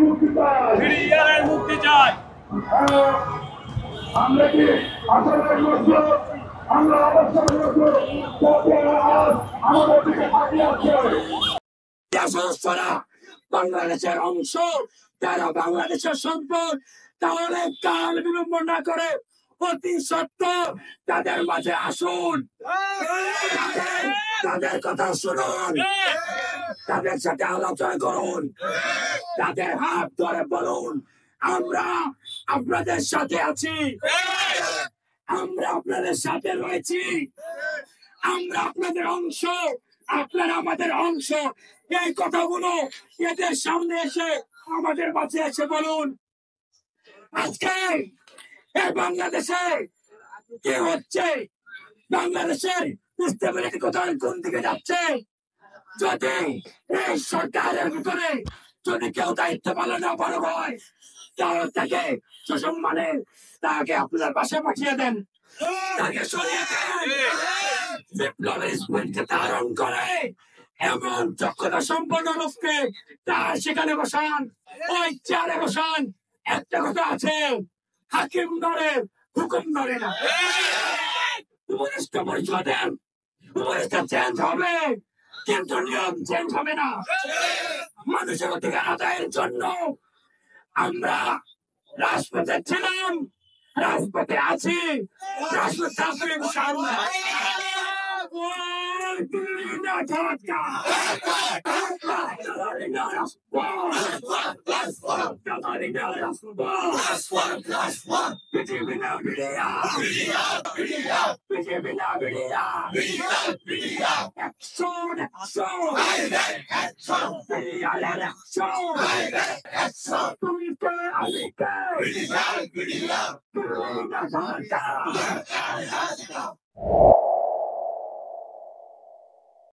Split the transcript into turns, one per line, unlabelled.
মুক্তি চাই, মুক্তি চাই। আমরা কি আসামের মধ্যে আমরা অবস্থানের মধ্যে আমাদের দিকে তাকিয়ে আছে বাংলাদেশের অংশ, তারা বাংলাদেশের সম্পদ, তাহলে কাল বিলম্ব না করে অতি সত্য তাদের মাঝে আসুন, তাদের কথা শুনুন, তাদের সাথে আলোচনা করুন, তাদের হাত ধরে বলুন আমরা আপনাদের সাথে আছি, আমরা আপনাদের সাথে রয়েছি, আমরা আপনাদের অংশ, আপনারা আমাদের অংশ। এই কথাগুলো এদের সামনে এসে আমাদের মাঝে এসে বলুন। আজকে বাংলাদেশে কি হচ্ছে, বাংলাদেশের স্টেবিলিটি কোথায় কোন দিকে যাচ্ছে, যদি এই সরকারের ভিতরে যদি কেউ দায়িত্ব পালন না পারে হয়, তাহলে তাকে সুসম্মানে তাকে আপনার পাশে পাঠিয়ে দেন, তাকে সরিয়ে দেন, বিপ্লবের স্পিরিটকে ধারণ করে এমন দক্ষতা সম্পন্ন লোককে তার সেখানে বসান, ওই চেয়ারে বসান। একটা কথা আছে, হাকিম ধরে হুকুম ধরে না। উপদেষ্টা পরিষদের উপদেষ্টা চেঞ্জ হবে, কিন্তু নিয়ম চেঞ্জ হবে না। মানুষের অধিকার আদায়ের জন্য আমরা রাজপথে ছিলাম, রাজপথে আছি, রাজপথে আছি ইনশাআল্লাহ। তুমি